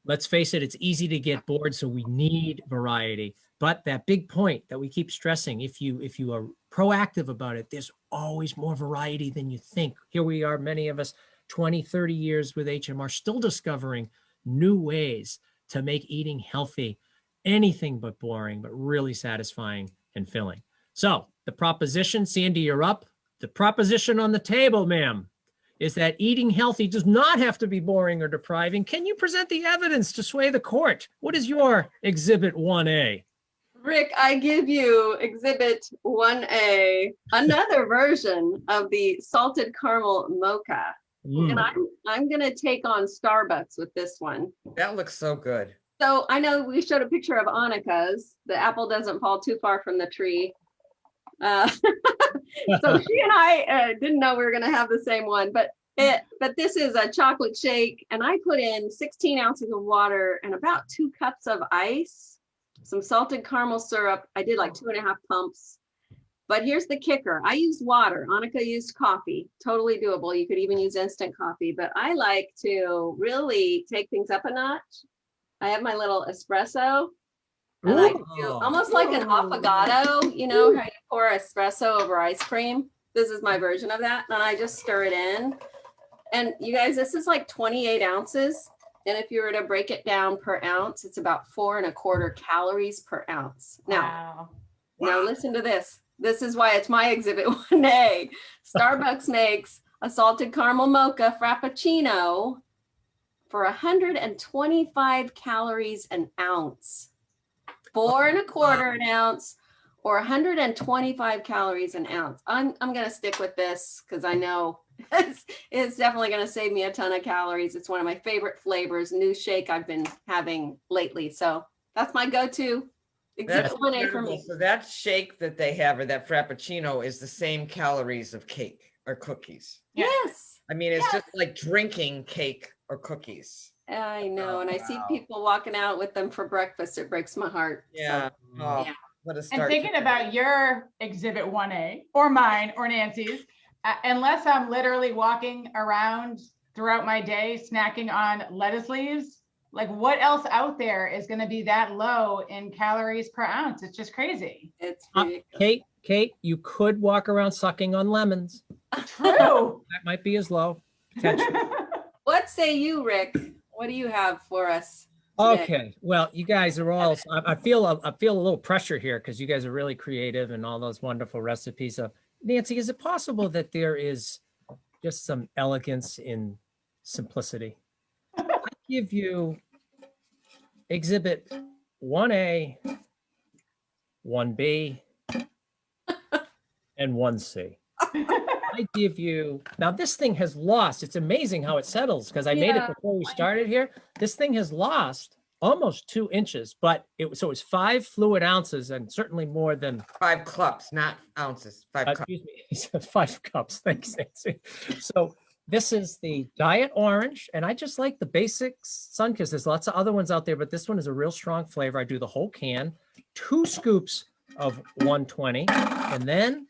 Let's face it, it's easy to get bored, so we need variety. But that big point that we keep stressing, if you are proactive about it, there's always more variety than you think. Here we are, many of us, 20, 30 years with HMR, still discovering new ways to make eating healthy anything but boring, but really satisfying and filling. So the proposition, Sandi, you're up. The proposition on the table, ma'am, is that eating healthy does not have to be boring or depriving. Can you present the evidence to sway the court? What is your Exhibit 1A? Rick, I give you Exhibit 1A, another version of the salted caramel mocha. And I'm going to take on Starbucks with this one. That looks so good. So I know we showed a picture of Annika's. The apple doesn't fall too far from the tree. So she and I didn't know we were going to have the same one, but this is a chocolate shake, and I put in 16 ounces of water and about 2 cups of ice, some salted caramel syrup. I did like 2.5 pumps. But here's the kicker. I used water. Annika used coffee. Totally doable. You could even use instant coffee, but I like to really take things up a notch. I have my little espresso. And I do almost like an affogato, you know, how you pour espresso over ice cream. This is my version of that. And I just stir it in. And you guys, this is like 28 ounces. And if you were to break it down per ounce, it's about 4.25 calories per ounce. Now, now listen to this. This is why it's my Exhibit 1A. Starbucks makes a salted caramel mocha frappuccino for 125 calories an ounce. 4.25 an ounce, or 125 calories an ounce. I'm going to stick with this because I know it's definitely going to save me a ton of calories. It's one of my favorite flavors, new shake I've been having lately. So that's my go-to Exhibit 1A for me. So that shake that they have, or that frappuccino, is the same calories of cake or cookies. Yes. I mean, it's just like drinking cake or cookies. I know. And I see people walking out with them for breakfast. It breaks my heart. Yeah. So, Oh, what a start. And thinking about your Exhibit 1A or mine or Nancy's, unless I'm literally walking around throughout my day snacking on lettuce leaves, like what else out there is going to be that low in calories per ounce? It's just crazy. It's Kate, you could walk around sucking on lemons. True. That might be as low. Potentially. What say you, Rick? What do you have for us today? Okay, well, you guys are all. I feel a little pressure here because you guys are really creative and all those wonderful recipes. Nancy, is it possible that there is just some elegance in simplicity? I give you Exhibit 1A, 1B, and 1C. I give you, now this thing has lost, it's amazing how it settles because I made it before we started here. This thing has lost almost 2 inches, but so it's 5 fluid ounces and certainly more than 5 cups, not ounces. 5 cups. Excuse me, 5 cups. Thanks, Nancy. So this is the Diet Orange, and I just like the basic Sunkist. There's lots of other ones out there, but this one is a real strong flavor. I do the whole can, 2 scoops of 120, and then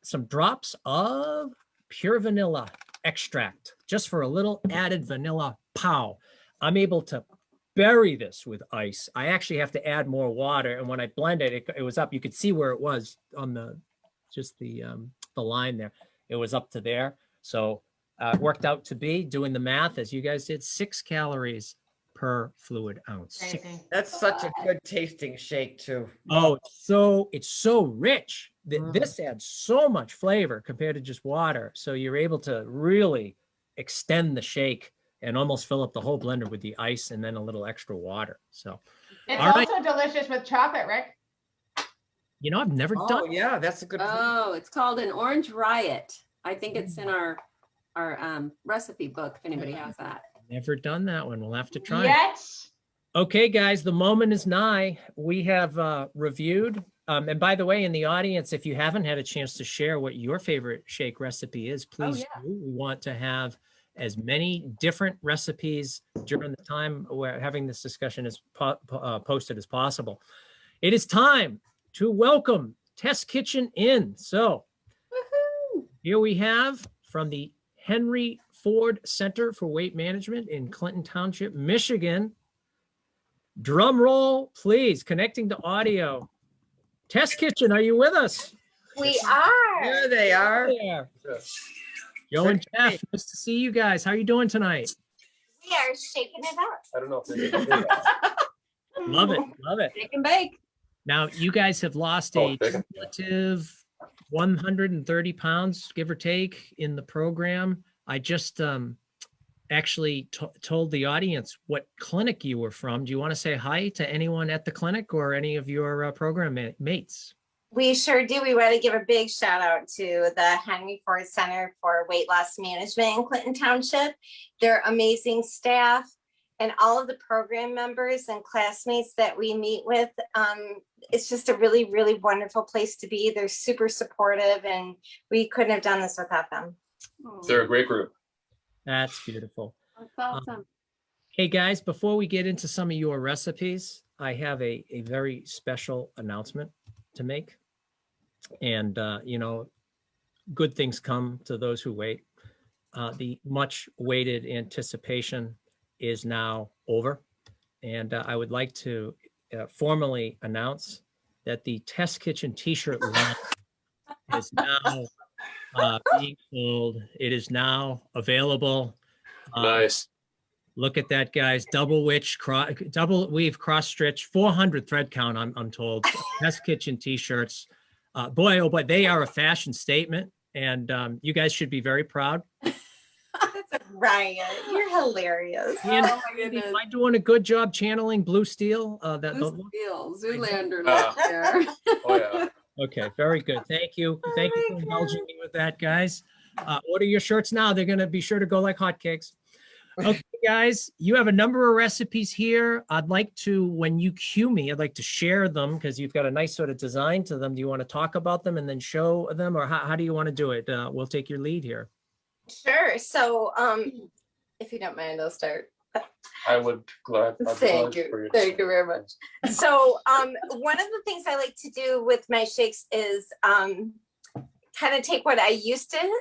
some drops of pure vanilla extract, just for a little added vanilla pow. I'm able to bury this with ice. I actually have to add more water, and when I blend it, it was up. You could see where it was on the line there. It was up to there. So it worked out to be, doing the math as you guys did, 6 calories per fluid ounce. That's such a good tasting shake too. Oh, it's so rich. This adds so much flavor compared to just water. So you're able to really extend the shake and almost fill up the whole blender with the ice and then a little extra water. So it's also delicious with chocolate, Rick. You know, I've never done. Oh yeah, that's a good. Oh, it's called an Orange Riot. I think it's in our recipe book, if anybody has that. Never done that one. We'll have to try. Yes. Okay, guys, the moment is nigh. We have reviewed. And by the way, in the audience, if you haven't had a chance to share what your favorite shake recipe is, please do. We want to have as many different recipes during the time we're having this discussion as posted as possible. It is time to welcome Test Kitchen in. So here we have from the Henry Ford Center for Weight Management in Clinton Township, Michigan. Drum roll, please, connecting to audio. Test Kitchen, are you with us? We are. There they are. There. Joe and Jeff, nice to see you guys. How are you doing tonight? They are shaking it up. I don't know if they can do that. Love it. Love it. Shake and bake. Now, you guys have lost a big. cumulative 130 pounds, give or take, in the program. I just actually told the audience what clinic you were from. Do you want to say hi to anyone at the clinic or any of your program mates? We sure do. We want to give a big shout out to the Henry Ford Center for Weight Loss Management in Clinton Township. They're amazing staff, and all of the program members and classmates that we meet with. It's just a really, really wonderful place to be. They're super supportive, and we couldn't have done this without them. They're a great group. That's beautiful. That's awesome. Hey guys, before we get into some of your recipes, I have a very special announcement to make. And, good things come to those who wait. The much awaited anticipation is now over. And I would like to formally announce that the Test Kitchen t-shirt line is now being sold. It is now available. Nice. Look at that, guys. Double weave cross stitch, 400 thread count, I'm told. Test Kitchen t-shirts. Boy, oh boy, they are a fashion statement, and you guys should be very proud. Ryan, you're hilarious. And Oh my goodness. am I doing a good job channeling Blue Steel? Blue Steel, Zoolander right there. Oh yeah. Okay, very good. Thank you. Thank you for indulging me with that, guys. Order your shirts now. They're going to be sure to go like hotcakes. Okay, guys, you have a number of recipes here. I'd like to, when you cue me, I'd like to share them because you've got a nice sort of design to them. Do you want to talk about them and then show them, or how do you want to do it? We'll take your lead here. Sure. So, if you don't mind, I'll start. I would glad. I'd be Thank glad you. for to Thank you say. very much. So, one of the things I like to do with my shakes is kind of take what I used to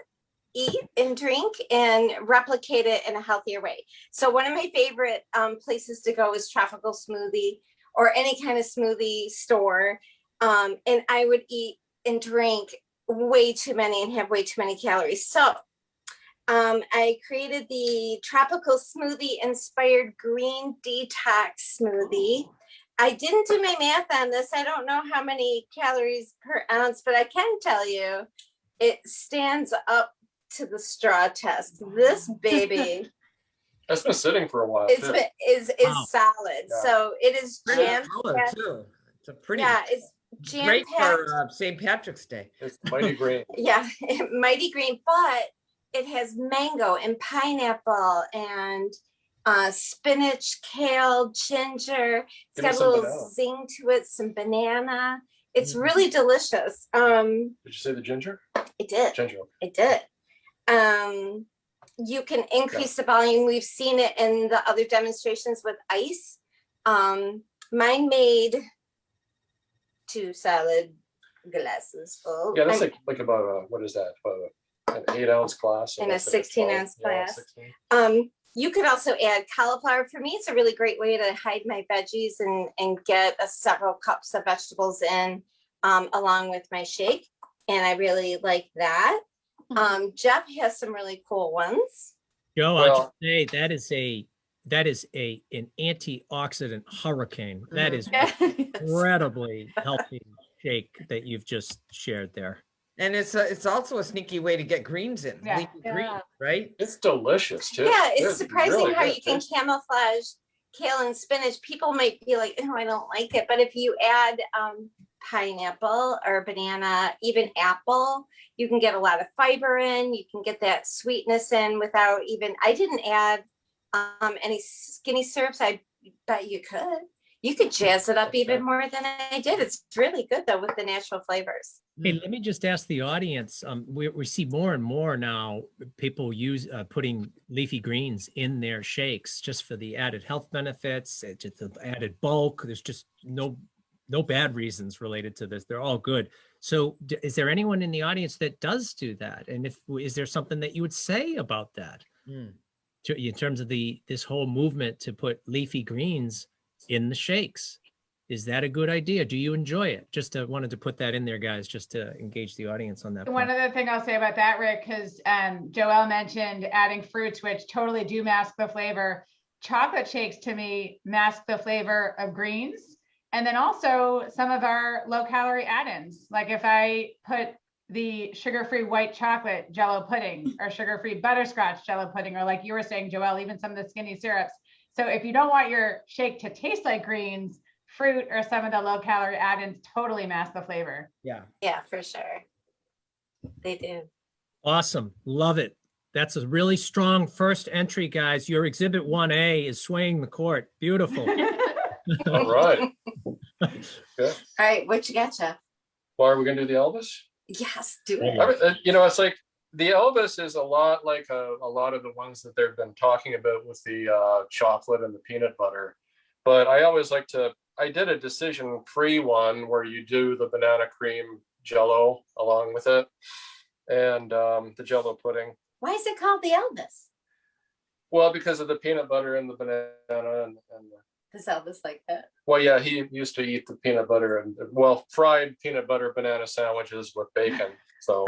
eat and drink and replicate it in a healthier way. So one of my favorite places to go is Tropical Smoothie or any kind of smoothie store. And I would eat and drink way too many and have way too many calories. So I created the Tropical Smoothie inspired green detox smoothie. I didn't do my math on this. I don't know how many calories per ounce, but I can tell you it stands up to the straw test. This baby That's been sitting for a while. is too. Wow. Solid. Yeah. So it is Pretty jam color packed. too. It's a pretty It's jam great packed. for St. Patrick's Day. It's mighty great. Yeah, mighty green, but it has mango and pineapple and spinach, kale, ginger. It's Give me got a some little banana. zing to it, some banana. It's really delicious. Did you say the ginger? It did. Ginger. It did. You can increase the volume. We've seen it in the other demonstrations with ice. Mine made 2 salad glasses full. Yeah, that's like about what is that? About an 8-ounce glass. In a that's like 16-ounce 12. Yeah, glass. 16. You could also add cauliflower. For me, it's a really great way to hide my veggies and get several cups of vegetables in along with my shake. And I really like that. Jeff has some really cool ones. Joe, Well- I'll just say that is an antioxidant hurricane. That is incredibly healthy shake that you've just shared there. And it's also a sneaky way to get greens in. Yeah. Leafy green, right? It's delicious too. Yeah, it's surprising really how good. you can camouflage kale and spinach. People might be like, oh, I don't like it. But if you add pineapple or banana, even apple, you can get a lot of fiber in. You can get that sweetness in without even, I didn't add any skinny syrups. I bet you could. You could jazz it up even more than I did. It's really good though with the natural flavors. Hey, let me just ask the audience. We see more and more now people use putting leafy greens in their shakes just for the added health benefits, just the added bulk. There's just no bad reasons related to this. They're all good. So is there anyone in the audience that does do that? And is there something that you would say about that in terms of this whole movement to put leafy greens in the shakes? Is that a good idea? Do you enjoy it? Just wanted to put that in there, guys, just to engage the audience on that. One other thing I'll say about that, Rick, because Joelle mentioned adding fruits, which totally do mask the flavor. chocolate shakes to me mask the flavor of greens. And then also some of our low calorie add-ins. Like if I put the sugar-free white chocolate Jello pudding or sugar-free butterscotch Jello pudding, or like you were saying, Joelle, even some of the skinny syrups. So if you don't want your shake to taste like greens, fruit or some of the low calorie add-ins totally mask the flavor. Yeah. Yeah, for sure. They do. Awesome. Love it. That's a really strong first entry, guys. Your exhibit 1A is swaying the court. Beautiful. All right. Good. All right, what you got, Jeff? Well, are we gonna do the Elvis? Yes, do it. It's like the Elvis is a lot like a lot of the ones that they've been talking about with the chocolate and the peanut butter. But I always like I did a decision-free one where you do the banana cream Jello along with it, and the Jello pudding. Why is it called the Elvis? Well, because of the peanut butter and the banana and Does Elvis like that? well, yeah, he used to eat the peanut butter and fried peanut butter banana sandwiches with bacon. So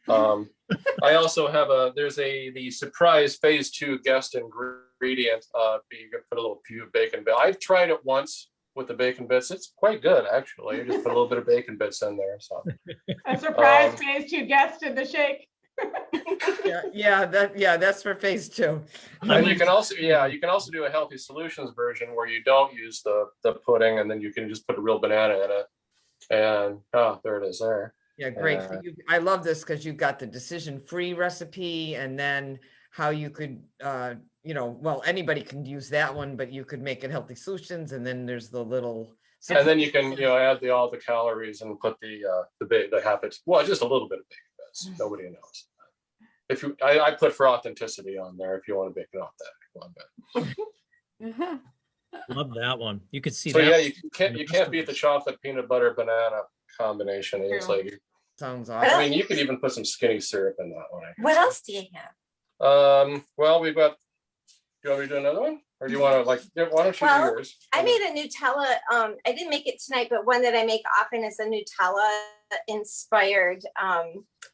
I also have the surprise phase 2 guest ingredient. You can put a little few bacon bits. I've tried it once with the bacon bits. It's quite good, actually. You just put a little bit of bacon bits in there. So A surprise phase 2 guest in the shake. That's for phase 2. and you can also do a healthy solutions version where you don't use the pudding, and then you can just put a real banana in it. And there it is there. Yeah, great. I love this because you've got the decision-free recipe, and then how you could, anybody can use that one, but you could make it healthy solutions, and then there's the little. And then you can add all the calories and put the habits. Well, just a little bit of bacon bits. Nobody knows. I put for authenticity on there if you want to bake it off that a little bit. Love that one. You could see So that. yeah, you can't beat the chocolate peanut butter banana combination. It's like Sounds I awesome. mean, you could even put some skinny syrup in that one. What else do you have? Well, we've got. Do you want me to do another one, or do you want to why don't you do yours? I made a Nutella. I didn't make it tonight, but one that I make often is a Nutella inspired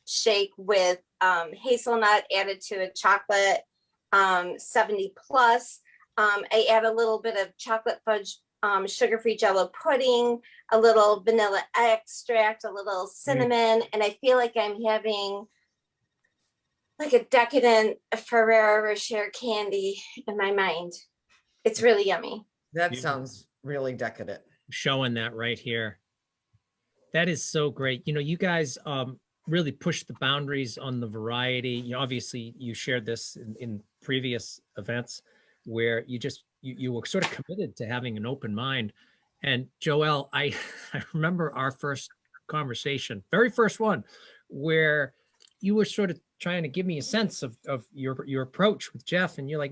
shake with hazelnut added to a chocolate 70 plus. I add a little bit of chocolate fudge sugar-free Jello pudding, a little vanilla extract, a little cinnamon, and I feel like I'm having like a decadent Ferrero Rocher candy in my mind. It's really yummy. That sounds really decadent. Showing that right here. That is so great. You guys really pushed the boundaries on the variety. Obviously you shared this in previous events where you were sort of committed to having an open mind. And Joelle, I remember our first conversation, very first one, where you were sort of trying to give me a sense of your approach with Jeff. And you're like,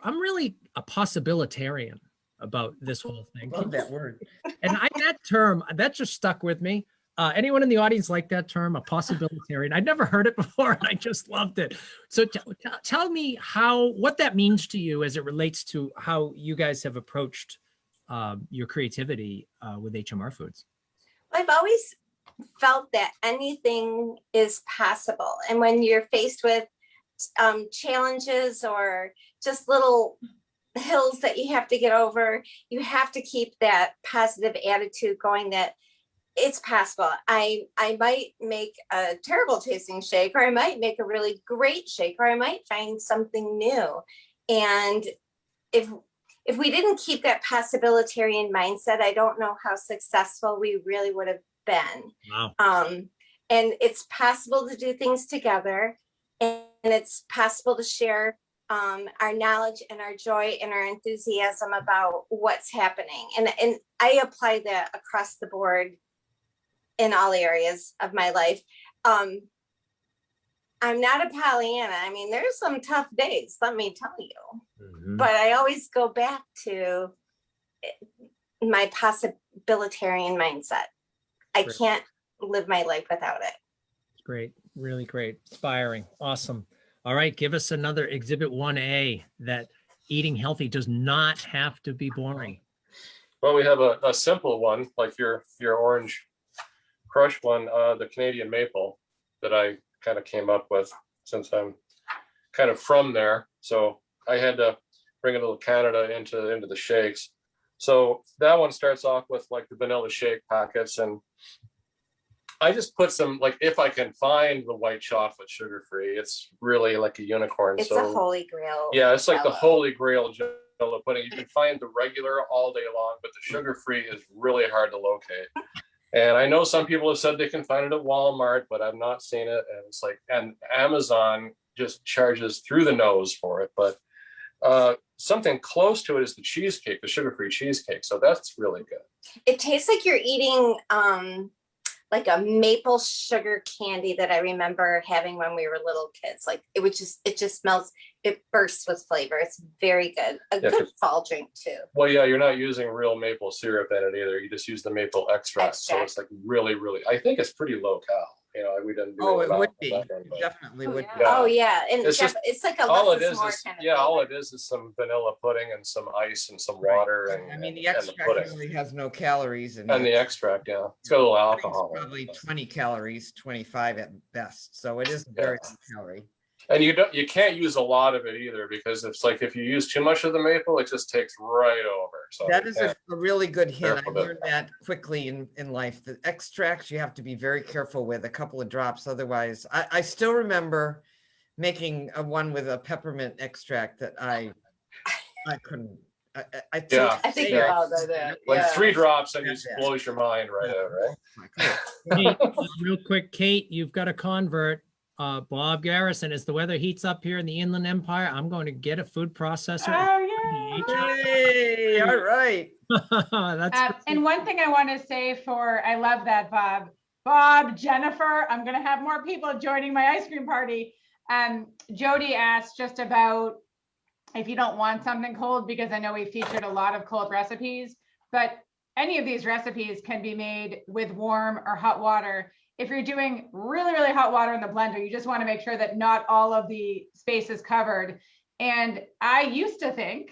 I'm really a possibilitarian about this whole thing. Love that word. And that term, that just stuck with me. Anyone in the audience like that term, a possibilitarian? I'd never heard it before, and I just loved it. So tell me what that means to you as it relates to how you guys have approached your creativity with HMR Foods. I've always felt that anything is possible. And when you're faced with challenges or just little hills that you have to get over, you have to keep that positive attitude going that it's possible. I might make a terrible tasting shake, or I might make a really great shake, or I might find something new. And if we didn't keep that possibilitarian mindset, I don't know how successful we really would have been. Wow. And it's possible to do things together, and it's possible to share our knowledge and our joy and our enthusiasm about what's happening. And I apply that across the board in all areas of my life. I'm not a Pollyanna. I mean, there's some tough days, let me tell you, but I always go back to my possibilitarian mindset. I can't live my life without it. Great. Really great. Inspiring. Awesome. All right. Give us another exhibit 1A that eating healthy does not have to be boring. Well, we have a simple one, like your orange crush one, the Canadian maple that I kind of came up with, since I'm kind of from there. So I had to bring a little Canada into the shakes. So that one starts off with like the vanilla shake packets, and I just put some, like, if I can find the white chocolate sugar-free, it's really like a unicorn. It's so a holy grail. yeah, it's like the Jello. holy grail Jello pudding. You can find the regular all day long, but the sugar-free is really hard to locate. And I know some people have said they can find it at Walmart, but I've not seen it. And it's like, and Amazon just charges through the nose for it. But something close to it is the cheesecake, the sugar-free cheesecake. So that's really good. It tastes like you're eating like a maple sugar candy that I remember having when we were little kids. Like it just smells, it bursts with flavor. It's very good. A good fall drink too. Well, yeah, you're not using real maple syrup in it either. You just use the maple extract. So it's like really, really, I think it's pretty low cal. You know, we didn't do Oh, it it would be. that one, It but definitely would be. Yeah. Oh yeah, and It's just- it's like a all less it is is more is, kind of yeah, all flavor. it is some vanilla pudding and some ice and some Right. water and I mean, the and extract pudding. really has no calories in And it. the extract, yeah, it's got a little Pudding's alcohol. in it. Probably 20 calories, 25 at best. So it is very low calorie. And you can't use a lot of it either, because it's like if you use too much of the maple, it just takes right over. So That is yeah. a really good hint. I Careful with it. learned that quickly in life. The extracts you have to be very careful with, a couple of drops. Otherwise, I still remember making a one with a peppermint extract that I couldn't. I Yeah. I think Yeah. you're all did that. Like Yeah. 3 drops and it Yeah. blows your mind right out, right? Hey, real quick, Kate, you've got a convert. Bob Garrison, as the weather heats up here in the Inland Empire, I'm going to get a food processor. Oh yeah. Hey, all right. That's And one thing I want to say I love that, Bob, Jennifer, I'm going to have more people joining my ice cream party. Jody asked just about if you don't want something cold, because I know we featured a lot of cold recipes, but any of these recipes can be made with warm or hot water. If you're doing really, really hot water in the blender, you just want to make sure that not all of the space is covered. And I used to think,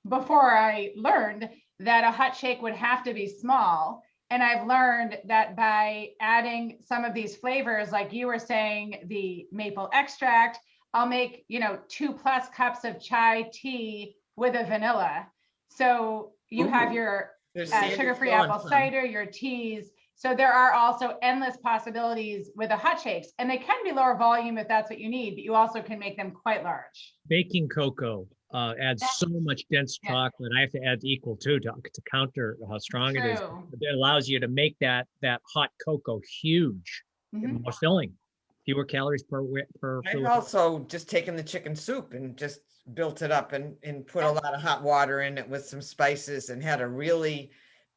before I learned, that a hot shake would have to be small. And I've learned that by adding some of these flavors, like you were saying, the maple extract, I'll make, 2+ cups of chai tea with a vanilla. So you have your There's Sandy sugar-free going apple some. cider, your teas. So there are also endless possibilities with the hot shakes, and they can be lower volume if that's what you need, but you also can make them quite large. baking cocoa adds so much dense Yeah. chocolate. I have to add equal to counter how strong it is. True. It allows you to make that hot cocoa huge Mhm. and more filling, fewer calories per I've fluid. also just taken the chicken soup and just built it up and put a lot of hot water in it with some spices and had a really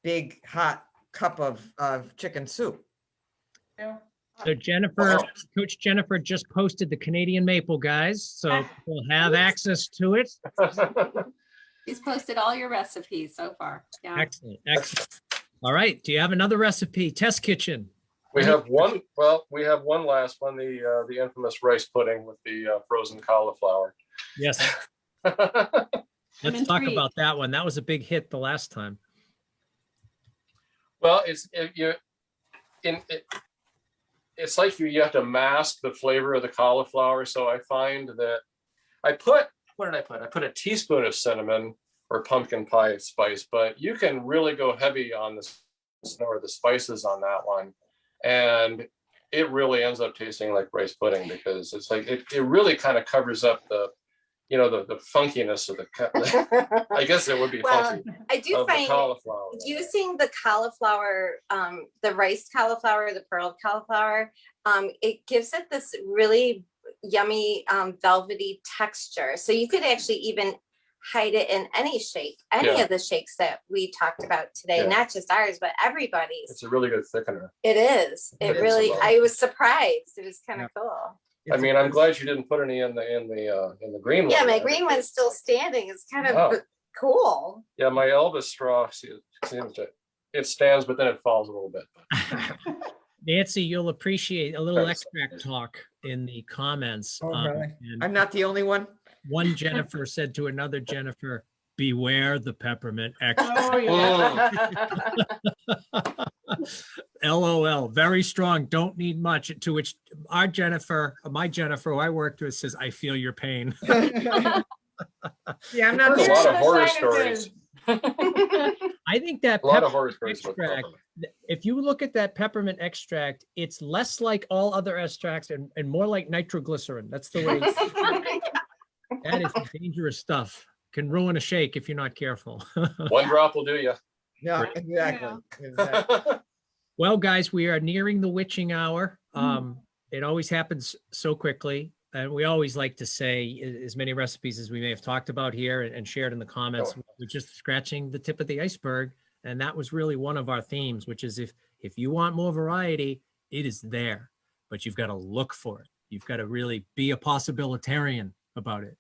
big hot cup of chicken soup. True. So Jennifer, Coach Jennifer just posted the Canadian Maple, guys, so we'll have access to it. He's posted all your recipes so far. Yeah. Excellent, excellent. All right, do you have another recipe? Test kitchen. We have one. Well, we have one last one. The infamous rice pudding with the frozen cauliflower. Yes, I'm let's talk intrigued. about that one. That was a big hit the last time. Well, it's like you have to mask the flavor of the cauliflower. So I find that what did I put? I put a teaspoon of cinnamon or pumpkin pie spice, but you can really go heavy on the spices on that one. And it really ends up tasting like rice pudding, because it's like, it really kind of covers up the funkiness of the, I guess it would be Well, funky, I do of the find cauliflower. using the cauliflower, the rice cauliflower, the pearl cauliflower, it gives it this really yummy velvety texture. So you could actually even hide it in any shake, any Yeah. of the shakes that we talked about today, Yeah. not just ours, but everybody's. It's a really good thickener. It is. It It is really. a lot. I was surprised. It was kind of cool. I mean, I'm glad you didn't put any in the green one. Yeah, my there, green because- one's still standing. It's kind of Oh. cool. Yeah, my Elvis straw it stands, but then it falls a little bit. Nancy, you'll appreciate a little Thanks. extract talk in the comments. Oh, really? And I'm not the only one. one Jennifer said to another Jennifer, beware the peppermint extract. Oh, yeah. LOL, very strong, don't need much. To which my Jennifer, who I worked with, says, I feel your pain. Yeah, I'm not There's a lot sure. of horror stories. I think that A lot of peppermint horror stories with extract, peppermint. if you look at that peppermint extract, it's less like all other extracts and more like nitroglycerin. That's the way. That is dangerous stuff. Can ruin a shake if you're not careful. One drop will do you. Yeah, exactly. Exactly. Well, guys, we are nearing the witching hour. It always happens so quickly. And we always like to say as many recipes as we may have talked about here and shared in the comments. Sure. We're just scratching the tip of the iceberg. And that was really one of our themes, which is if you want more variety, it is there, but you've got to look for it. You've got to really be a possibilitarian about it.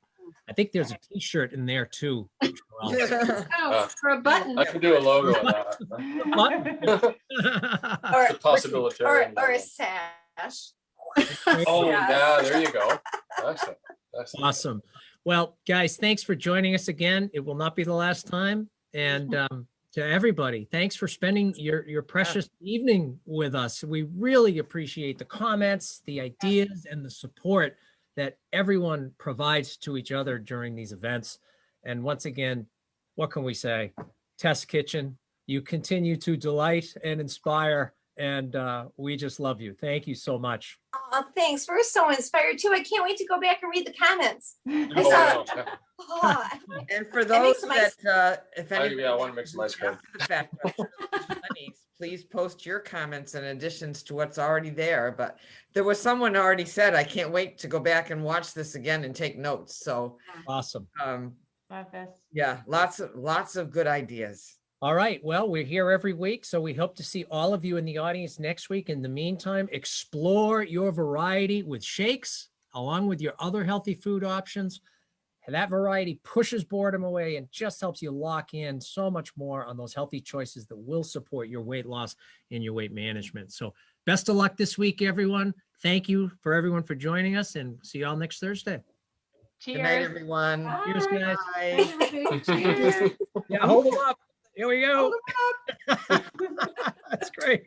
I think there's a t-shirt in there too. Joelle. Oh, for a button. I could do a logo of that. Or, The possibility. or a sash. Oh, Yeah. yeah, there you go. Excellent. Excellent. Awesome. Well, guys, thanks for joining us again. It will not be the last time. And to everybody, thanks for spending your precious evening with us. We really appreciate the comments, the ideas, and the support that everyone provides to each other during these events. And once again, what can we say? Test Kitchen, you continue to delight and inspire, and we just love you. Thank you so much. Oh, thanks. We're so inspired too. I can't wait to go back and read the comments. I Oh, saw, no. oh, And for I make those some ice- that, if I anybody. want to make some ice cream. after the fact, please post your comments and additions to what's already there. But there was someone already said, I can't wait to go back and watch this again and take notes. So, Awesome. Love this. yeah, lots of good ideas. All right. Well, we're here every week, so we hope to see all of you in the audience next week. In the meantime, explore your variety with shakes, along with your other healthy food options. And that variety pushes boredom away and just helps you lock in so much more on those healthy choices that will support your weight loss and your weight management. So best of luck this week, everyone. Thank you for everyone for joining us, and see you all next Thursday. Good night, Cheers. everyone. Cheers, guys. Bye. Cheers. Yeah, hold them up. Here we go. That's great.